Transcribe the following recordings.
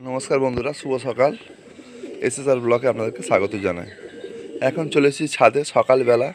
নমস্কার বন্ধুরা, শুভ সকাল। এসএসআর ব্লকে আপনাদেরকে স্বাগত জানাই। এখন চলে এসেছি ছাদে সকালবেলা।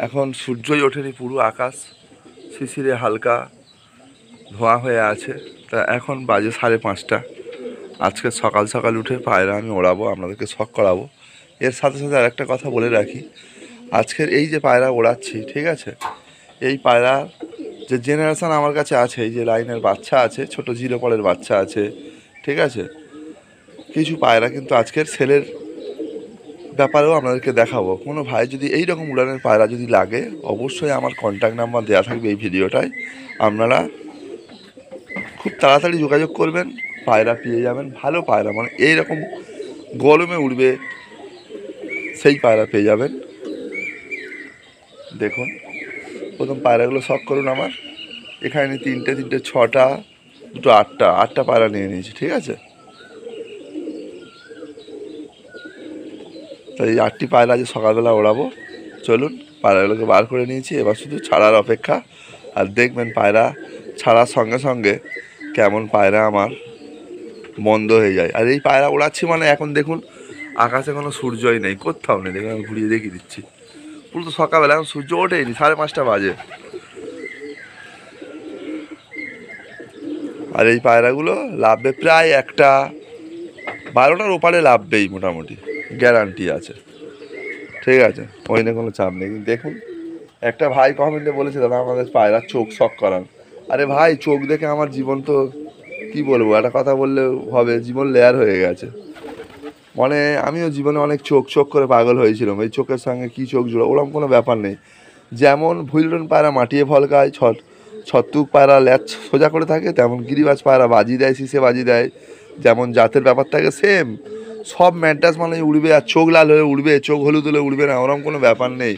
এখন সূর্যই ওঠেনি, পুরো আকাশ শিশিরে হালকা ধোঁয়া হয়ে আছে। তা এখন বাজে 5:30। আজকে সকাল সকাল উঠে পায়রা আমি ওড়াবো, আপনাদেরকে শখ করাবো। এর সাথে সাথে আরেকটা কথা বলে রাখি, আজকের এই যে পায়রা ওড়াচ্ছি, ঠিক আছে, এই পায়রা যে জেনারেশান আমার কাছে আছে, এই যে লাইনের বাচ্চা আছে, ছোট জিরো পলের বাচ্চা আছে, ঠিক আছে, কিছু পায়রা কিন্তু আজকের সেলের ব্যাপারেও আপনাদেরকে দেখাবো। কোনো ভাই যদি এই রকম উড়ানের পায়রা যদি লাগে, অবশ্যই আমার কন্ট্যাক্ট নাম্বার দেওয়া থাকবে এই ভিডিওটায়। আপনারা খুব তাড়াতাড়ি যোগাযোগ করবেন, পায়রা পেয়ে যাবেন। ভালো পায়রা, মানে এইরকম গরমে উড়বে সেই পায়রা পেয়ে যাবেন। দেখুন, প্রথম পায়রাগুলো শখ করুন আমার। এখানে তিনটে 6টা, 2টো 8টা পায়রা নিয়ে নিয়েছি, ঠিক আছে। তো এই 8টি পায়রা আজ সকালবেলা ওড়াবো। চলুন, পায়রাগুলোকে বার করে নিয়েছি, এবার শুধু ছাড়ার অপেক্ষা। আর দেখবেন পায়রা ছাড়ার সঙ্গে সঙ্গে কেমন পায়রা আমার বন্ধ হয়ে যায়। আর এই পায়রা ওড়াচ্ছি মানে এখন দেখুন আকাশে কোনো সূর্যই নেই, কোথাও নেই। দেখুন আমি ঘুরিয়ে দেখিয়ে দিচ্ছি, পুরো তো সকালবেলা, এখন সূর্য ওঠেনি, 5:30 বাজে। আর এই পায়রাগুলো লাভবে প্রায় একটা 12টার ওপারে লাভবেই, মোটামুটি গ্যারান্টি আছে, ঠিক আছে, ওই নিয়ে কোনো চাপ নেই। কিন্তু দেখুন, একটা ভাই কমেন্টে বলেছে, দাদা আমাদের পায়রার চোখ শখ করান। আরে ভাই, চোখ দেখে আমার জীবন তো কি বলবো, একটা কথা বললে হবে, জীবন লেয়ার হয়ে গেছে। মানে আমিও জীবনে অনেক চোখ করে পাগল হয়েছিলাম। এই চোখের সঙ্গে কী চোখ জোড়া, ওরকম কোনো ব্যাপার নেই। যেমন ভুইলন পায়রা মাটিয়ে ফল খায়, ছত্তুক পায়রা ল্যাচ সোজা করে থাকে, তেমন গিরিবাজ পায়রা বাজি দেয়, শীষে বাজি দেয়। যেমন জাতের ব্যাপার থাকে সেম, সব ম্যাড্রাস মানে উড়বে, আর চোখ লাল হয়ে উড়বে, চোখ হলুদ হলে উড়বে না, ওরকম কোনো ব্যাপার নেই।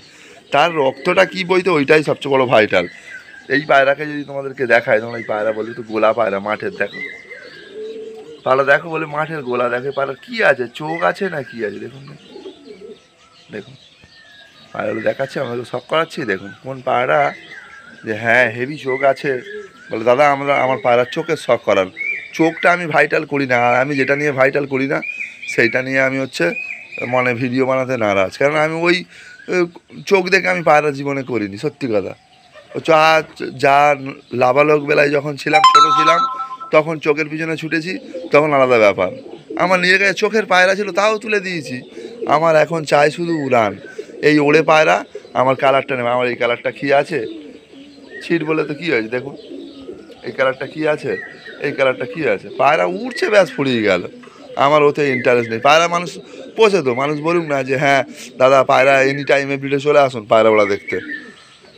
তার রক্তটা কী বইতে, ওইটাই সবচেয়ে বড় ভাইটাল। এই পায়রাকে যদি তোমাদেরকে দেখায়, তোমরা এই পায়রা বলতে তো গোলা পায়রা, মাঠের দেখো পায়রা, দেখো বলে মাঠের গোলা, দেখে পায়রা কী আছে, চোখ আছে না কি আছে, দেখুন দেখুন পায়রাগুলো দেখাচ্ছে, আমাকে শখ করাচ্ছি। দেখুন কোন পায়রা যে হ্যাঁ হেভি চোখ আছে, বলে দাদা আমার পায়রার চোখের শখ করান। চোখটা আমি ভাইটাল করি না, আর আমি যেটা নিয়ে ভাইটাল করি না সেইটা নিয়ে আমি মানে ভিডিও বানাতে নারাজ। কারণ আমি ওই চোখ দেখে আমি পায়রা জীবনে করিনি, সত্যি কথা। যা লাবালক বেলায় যখন ছিলাম, ছোটো ছিলাম, তখন চোখের পিছনে ছুটেছি, তখন আলাদা ব্যাপার। আমার নিজের কাছে চোখের পায়রা ছিল, তাও তুলে দিয়েছি। আমার এখন চাই শুধু উড়ান। এই ওড়ে পায়রা আমার কালারটা নেবে, আমার এই কালারটা কী আছে, ছিট বলে তো কী হয়েছে, দেখুন এই কালারটা কী আছে, এই কালারটা কী আছে, পায়রা উড়ছে, ব্যাস ফুরিয়ে গেল। আমার ওতে ইন্টারেস্ট নেই। পায়রা মানুষ পোষে তো, মানুষ বলুক না যে হ্যাঁ দাদা পায়রা এনি টাইম এভরিডে চলে আসুন পায়রা ওড়া দেখতে।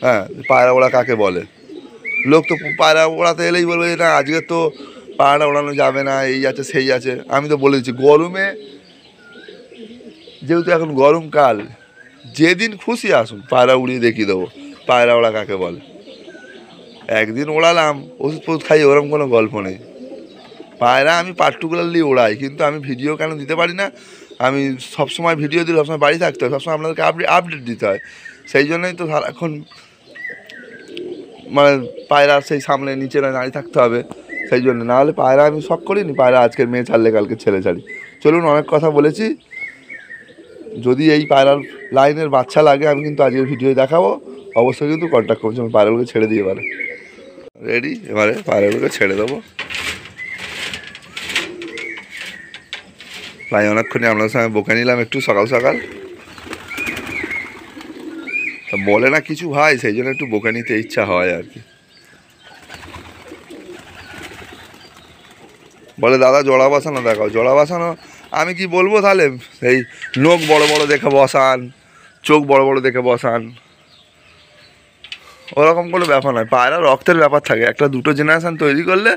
হ্যাঁ, পায়রা ওড়া কাকে বলে? লোক তো পায়রা ওড়াতে এলেই বলবে যে না আজকে তো পায়রা ওড়ানো যাবে না, এই আছে সেই আছে। আমি তো বলে দিচ্ছি, গরমে, যেহেতু এখন গরমকাল, যেদিন খুশি আসুন পায়রা উড়িয়ে দেখিয়ে দেবো পায়রা ওড়া কাকে বলে। একদিন ওড়ালাম, ওষুধ ফষুধ খাই, ওরকম কোনো গল্প নেই। পায়রা আমি পার্টিকুলারলি ওড়াই, কিন্তু আমি ভিডিও কেন দিতে পারি না, আমি সবসময় ভিডিও দিলে সবসময় বাড়ি থাকতে হয়, সবসময় আপনাদেরকে আপডেট দিতে হয়। সেই জন্যই তো এখন মানে পায়রা সেই সামনে নিচে না দাঁড়িয়ে থাকতে হবে, সেই জন্য। নাহলে পায়রা আমি শখ করিনি, পায়রা আজকের মেয়ে ছাড়লে কালকে ছেলে ছাড়ি। চলুন, অনেক কথা বলেছি। যদি এই পায়রার লাইনের বাচ্চা লাগে, আমি কিন্তু আজকের ভিডিও দেখাবো, অবশ্যই কিন্তু কন্ট্যাক্ট করছি। আমি পায়রাগুলোকে ছেড়ে দিই এবারে। রেডি, এবারে পায়রাগুলোকে ছেড়ে দেবো। প্রায় অনেকক্ষণই আপনার সঙ্গে বকে নিলাম একটু সকাল সকাল। তা বলে না কিছু ভাই, সেই জন্য একটু বকে নিতে ইচ্ছা হয় আর কি। বলে দাদা জোড়া বসানো দেখাও, জোড়া বসানো আমি কি বলবো তাহলে, সেই নখ বড় বড় দেখে বসান, চোখ বড় বড় দেখে বসান, ওরকম কোনো ব্যাপার নয়। পায়রা রক্তের ব্যাপার থাকে, একটা দুটো জেনারেশান তৈরি করলে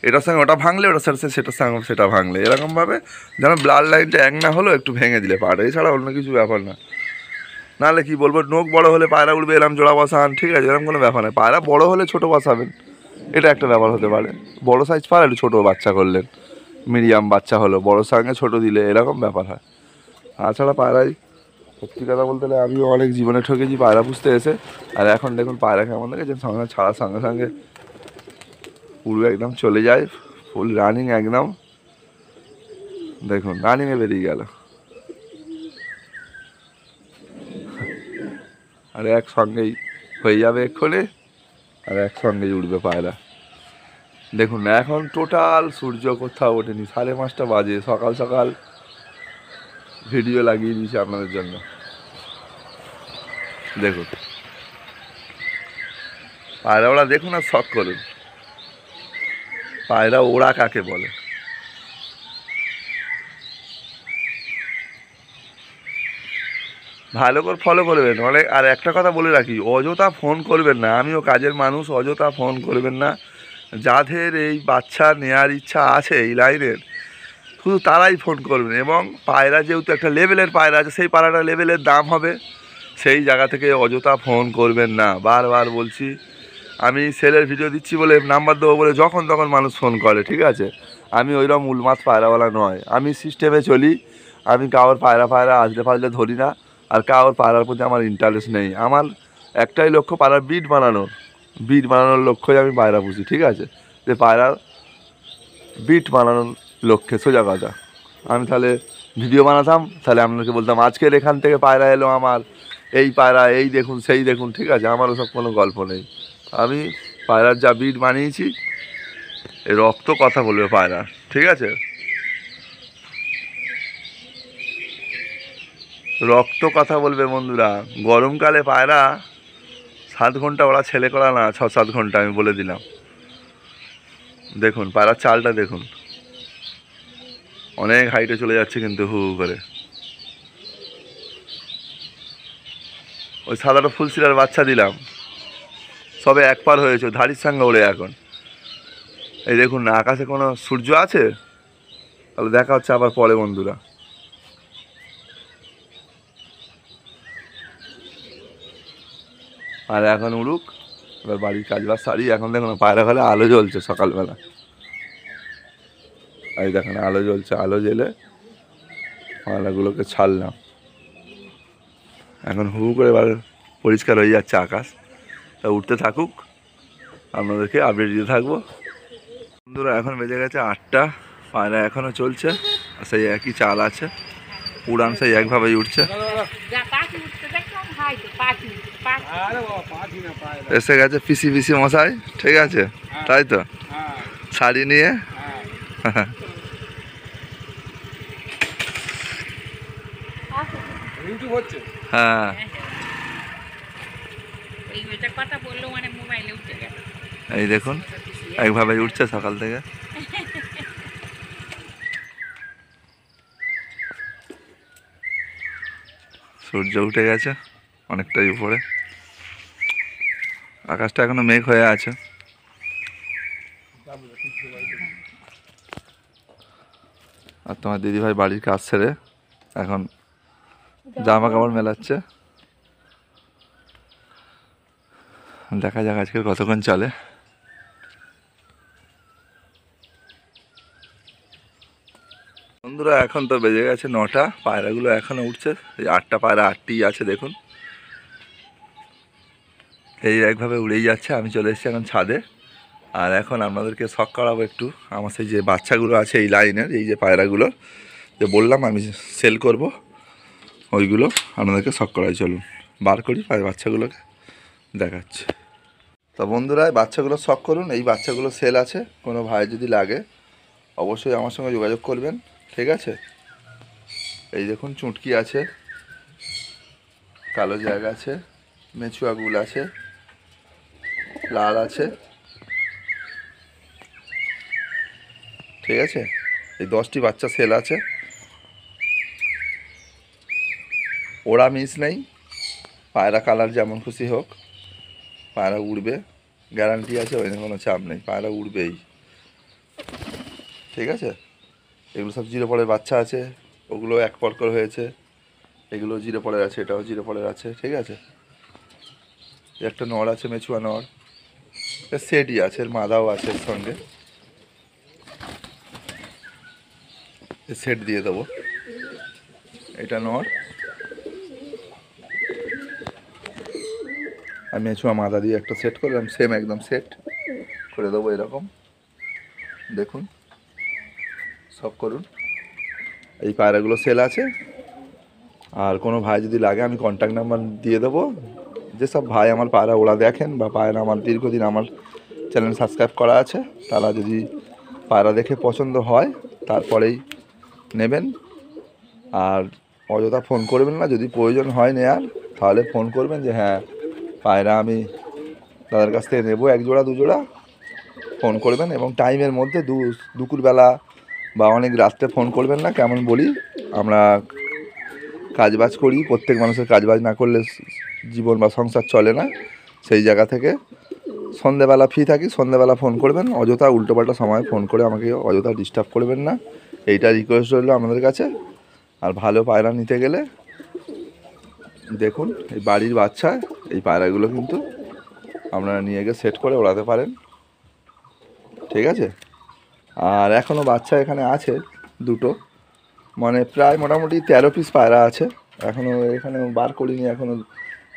এটার সঙ্গে ওটা ভাঙলে, ওটার সাথে সেটার সঙ্গে সেটা ভাঙলে, এরকমভাবে যেন ব্লাড লাইনটা এক না হলো, একটু ভেঙে দিলে পায়রা, এছাড়া অন্য কিছু ব্যাপার না। নাহলে কি বলবো, নখ বড় হলে পায়রা উঠবে, এরকম জোড়া বসান, ঠিক আছে, এরকম কোনো ব্যাপার নয়। পায়রা বড় হলে ছোটো বসাবেন, এটা একটা ব্যাপার হতে পারে। বড় সাইজ পায়রা একটু ছোটো বাচ্চা করলেন, মিডিয়াম বাচ্চা হলো, বড়োর সঙ্গে ছোটো দিলে এরকম ব্যাপার হয়। তাছাড়া পায়রাই, সত্যি কথা বলতে গেলে আমিও অনেক জীবনে ঠকেছি পায়রা পুষতে এসে। আর এখন দেখুন পায়রা কেমন দেখেছেন, সঙ্গে ছাড়ার সঙ্গে সঙ্গে পুরো একদম চলে যায়, ফুল রানিং একদম। দেখুন রানিংয়ে বেরিয়ে গেল, আর একসঙ্গেই হয়ে যাবে এক্ষণে, আর একসঙ্গেই উঠবে পায়রা। দেখুন না এখন টোটাল সূর্য কোথাও ওঠেনি, 5:30 বাজে, সকাল সকাল ভিডিও লাগিয়ে দিয়েছি আপনাদের জন্য। দেখুন পায়রা ওরা দেখুন আর শখ করুন, পায়রা ওরা কাকে বলে। ভালো করে ফলো করবেন অনেক। আর একটা কথা বলে রাখি, অযথা ফোন করবেন না, আমিও কাজের মানুষ, অযথা ফোন করবেন না। যাদের এই বাচ্চা নেওয়ার ইচ্ছা আছে এই লাইনের, শুধু তারাই ফোন করবেন। এবং পায়রা যেহেতু একটা লেভেলের পায়রা আছে, সেই পায়রাটা লেভেলের দাম হবে, সেই জায়গা থেকে অযথা ফোন করবেন না। বারবার বলছি, আমি সেলের ভিডিও দিচ্ছি বলে, নাম্বার দেবো বলে যখন তখন মানুষ ফোন করে, ঠিক আছে। আমি ওইরকম উলমাস পায়রাওয়ালা নয়, আমি সিস্টেমে চলি। আমি কারোর পায়রা আসলে ফাজলে ধরি না, আর কারোর পায়রার প্রতি আমার ইন্টারেস্ট নেই। আমার একটাই লক্ষ্য, পায়রার বিট বানানোর লক্ষ্যই আমি পায়রা পুষি, ঠিক আছে। যে পায়রার বিট বানানোর লক্ষ্যে, সোজা কথা। আমি তাহলে ভিডিও বানাতাম, তাহলে আপনাকে বলতাম আজকের এখান থেকে পায়রা এলো আমার, এই পায়রা, এই দেখুন সেই দেখুন, ঠিক আছে। আমারও সব কোনো গল্প নেই। আমি পায়রার যা বিট বানিয়েছি, এই রক্ত কথা বলবে পায়রা, ঠিক আছে। রক্ত কথা বলবে বন্ধুরা। গরমকালে পায়রা 7 ঘন্টা ওরা ছেলে করা না, 6-7 ঘন্টা, আমি বলে দিলাম। দেখুন পায়রার চালটা দেখুন, অনেক হাইটে চলে যাচ্ছে কিন্তু হু হু করে। ওই সাদাটা ফুলশিরার বাচ্চা দিলাম, সবে 1 পার হয়েছে, ধাড়ির সঙ্গে ওড়ে এখন। এই দেখুন না, আকাশে কোনো সূর্য আছে? তাহলে দেখা হচ্ছে আবার পরে বন্ধুরা। আর এখন উড়ুক, এবার বাড়ির কাজবাজ সারি। এখন দেখুন পায়রা ঘরে আলো জ্বলছে সকালবেলা, এই দেখেন আলো জ্বলছে। আলো জ্বেলে পায়রাগুলোকে ছাড়লাম। এখন হু করে এবার পরিষ্কার হয়ে যাচ্ছে আকাশ, তা উঠতে থাকুক, আপনাদেরকে আপডেট দিতে থাকবো বন্ধুরা। এখন বেজে গেছে 8টা, পায়রা এখনও চলছে, আর সেই একই চাল আছে, উড়ান সেই একভাবেই উঠছে। এসে গেছে পিসি মশাই, ঠিক আছে, তাই তো, শাড়ি নিয়ে। হ্যাঁ, এই দেখুন একভাবে উঠছে সকাল থেকে। সূর্য উঠে গেছে অনেকটাই উপরে, আকাশটা এখনো মেঘ হয়ে আছে। আর তোমার দিদিভাই বাড়ির কাজ সেরে এখন জামা কাপড় মেলাচ্ছে। দেখা যাক আজকে কতক্ষণ চলে। বন্ধুরা এখন তো বেজে গেছে 9টা, পায়রাগুলো এখনও উঠছে। এই 8টা পায়রা 8টিই আছে দেখুন, এই একভাবে উড়েই যাচ্ছে। আমি চলে এসেছি এখন ছাদে, আর এখন আপনাদেরকে শখ করাবো একটু। আমার সেই যে বাচ্চাগুলো আছে এই লাইনের, এই যে পায়রাগুলো যে বললাম আমি সেল করব, ওইগুলো আপনাদেরকে শখ করাই। চলুন বার করি বাচ্চাগুলোকে দেখাচ্ছি। তো বন্ধুরা বাচ্চাগুলো শখ করুন, এই বাচ্চাগুলো সেল আছে, কোনো ভাই যদি লাগে অবশ্যই আমার সঙ্গে যোগাযোগ করবেন, ঠিক আছে। এই দেখুন চুটকি আছে, কালো জায়গা আছে, মেচুয়া গুল আছে, লাল আছে, ঠিক আছে। এই 10টি বাচ্চা সেল আছে, ওরা মিস নেই। পায়রা কালার যেমন খুশি হোক, পায়রা উড়বে, গ্যারান্টি আছে, ওই কোনো চাপ নেই, পায়রা উড়বেই, ঠিক আছে। এগুলো সব 0 পরের বাচ্চা আছে, ওগুলো 1 পর করে হয়েছে, এগুলো 0 পরের আছে, এটাও 0 পরের আছে, ঠিক আছে। একটা নড় আছে, মেচুয়া নড়, সেটই আছে, এর মাদাও আছে এর সঙ্গে, সেট দিয়ে দেবো। এটা নড়, আমি মেচুয়া মাদা দিয়ে একটা সেট করলাম, সেম একদম সেট করে দেবো এরকম। দেখুন সব করুন। এই পায়রাগুলো সেল আছে। আর কোনো ভাই যদি লাগে আমি কন্ট্যাক্ট নাম্বার দিয়ে দেবো। যেসব ভাই আমার পায়রা ওরা দেখেন বা পায়রা আমার দীর্ঘদিন আমার চ্যানেল সাবস্ক্রাইব করা আছে, তারা যদি পায়রা দেখে পছন্দ হয় তারপরেই নেবেন। আর অযথা ফোন করবেন না, যদি প্রয়োজন হয় নেয়ার তাহলে ফোন করবেন যে হ্যাঁ পায়রা আমি তাদের কাছ থেকে নেবো 1 জোড়া 2 জোড়া, ফোন করবেন। এবং টাইমের মধ্যে দুপুরবেলা বা অনেক রাত্রে ফোন করবেন না। কেমন বলি, আমরা কাজবাজ করি, প্রত্যেক মানুষের কাজবাজ না করলে জীবন বা সংসার চলে না। সেই জায়গা থেকে সন্ধ্যেবেলা ফ্রি থাকি, সন্ধ্যেবেলা ফোন করবেন। অযথা উল্টোপাল্টা সময় ফোন করে আমাকে অযথা ডিস্টার্ব করবেন না, এইটা রিকোয়েস্ট রইল আপনাদের কাছে। আর ভালো পায়রা নিতে গেলে দেখুন এই বাড়ির বাচ্চা, এই পায়রাগুলো কিন্তু আপনারা নিয়ে গিয়ে সেট করে ওড়াতে পারেন, ঠিক আছে। আর এখনও বাচ্চা এখানে আছে দুটো, মানে প্রায় মোটামুটি 13 পিস পায়রা আছে এখনও। এখানে বার করিনি এখনও,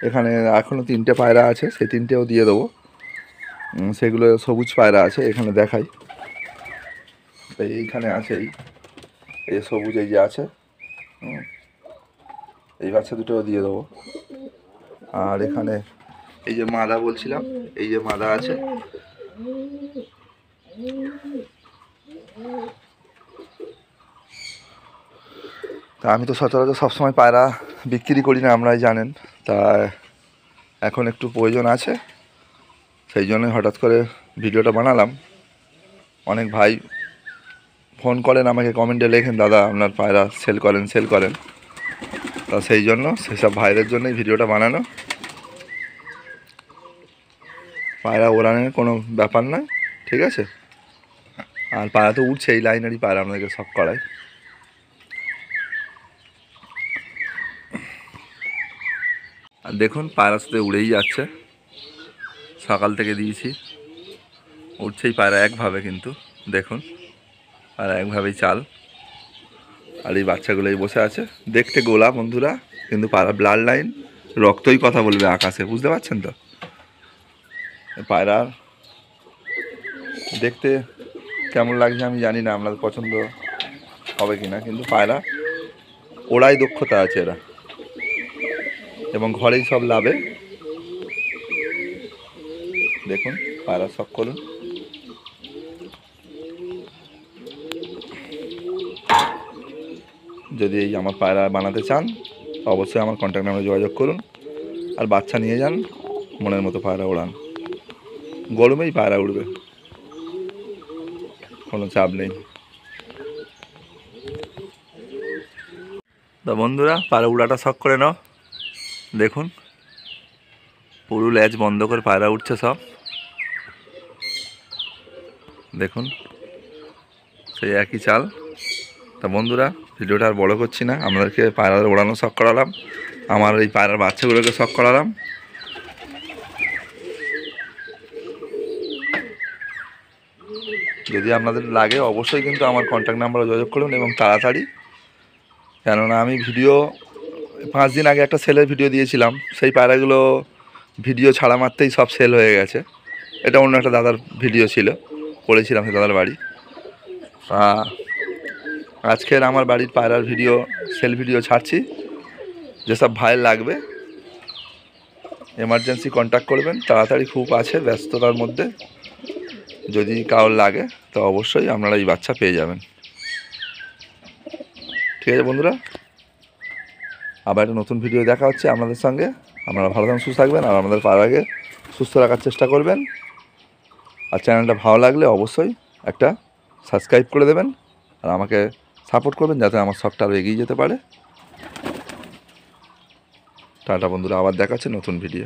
এখানে এখনও 3টে পায়রা আছে, সেই 3টেও দিয়ে দেবো। সেগুলো সবুজ পায়রা আছে, এখানে দেখাই। এইখানে আছে এই সবুজ এই যে আছে, এই বাচ্চা দুটোও দিয়ে দেবো। আর এখানে এই যে মাদা বলছিলাম, এই যে মাদা আছে, তা আমি তো সচরাচর সবসময় পায়রা বিক্রি করি না, আপনারাই জানেন। তা এখন একটু প্রয়োজন আছে, সেই জন্যই হঠাৎ করে ভিডিওটা বানালাম। অনেক ভাই ফোন করেন আমাকে, কমেন্টে লেখেন দাদা আপনার পায়রা সেল করেন। তা সেই জন্য সেসব ভাইদের জন্যই ভিডিওটা বানানো। পায়রা ওড়ানোর কোনো ব্যাপার নয়, ঠিক আছে। আর পায়রা তো উঠছে, এই লাইনেরই পায়রা আপনাদেরকে সব করায়। আর দেখুন পায়রা সাথে উড়েই যাচ্ছে, সকাল থেকে দিয়েছি, উঠছেই পায়রা একভাবে, কিন্তু দেখুন পায়রা একভাবেই চাল। আর এই বাচ্চাগুলোই বসে আছে, দেখতে গোলা বন্ধুরা, কিন্তু পায়রা ব্লাড লাইন, রক্তই কথা বলবে আকাশে, বুঝতে পারছেন তো। পায়রার দেখতে কেমন লাগছে আমি জানি না, আপনাদের পছন্দ হবে কি না, কিন্তু পায়রা ওড়াই দক্ষতা আছে এরা, এবং ঘরেই সব লাভে। দেখুন পায়রা শখ করুন। যদি এই আমার পায়রা বানাতে চান অবশ্যই আমার কন্ট্যাক্ট নাম্বারে যোগাযোগ করুন। আর বাচ্চা নিয়ে যান, মনের মতো পায়রা ওড়ান, গরমেই পায়রা উড়বে, কোনো চাপ নেই। তো বন্ধুরা পায়রা উড়াটা শখ করে নাও। দেখুন পুরো ল্যাজ বন্ধ করে পায়রা উঠছে সব, দেখুন সেই একই চাল। তা বন্ধুরা ভিডিওটা আর বড় করছি না, আপনাদেরকে পায়রা ওড়ানো শখ করালাম, আমার এই পায়রার বাচ্চাগুলোকে শখ করালাম। যদি আপনাদের লাগে অবশ্যই কিন্তু আমার কন্ট্যাক্ট নাম্বারে যোগাযোগ করুন, এবং তাড়াতাড়ি। কেননা আমি ভিডিও 5 দিন আগে একটা সেলের ভিডিও দিয়েছিলাম, সেই পায়রাগুলো ভিডিও ছাড়া মারতেই সব সেল হয়ে গেছে। এটা অন্য একটা দাদার ভিডিও ছিল, করেছিলাম সেই দাদার বাড়ি। আজকের আমার বাড়ির পায়রার ভিডিও, সেল ভিডিও ছাড়ছি। যেসব ভাইয়ের লাগবে এমার্জেন্সি কন্ট্যাক্ট করবেন, তাড়াতাড়ি খুব আছে ব্যস্ততার মধ্যে। যদি কারোর লাগে তো অবশ্যই আপনারা এই বাচ্চা পেয়ে যাবেন, ঠিক আছে বন্ধুরা। আবার একটা নতুন ভিডিও দেখা হচ্ছে আপনাদের সঙ্গে। আপনারা ভালো থাকুন, সুস্থ থাকবেন, আর আমাদের পায়রাকে সুস্থ রাখার চেষ্টা করবেন। আর চ্যানেলটা ভালো লাগলে অবশ্যই একটা সাবস্ক্রাইব করে দেবেন, আর আমাকে সাপোর্ট করবেন যাতে আমার শখটা আরও এগিয়ে যেতে পারে। টাটা বন্ধুরা, আবার দেখা হচ্ছে নতুন ভিডিও।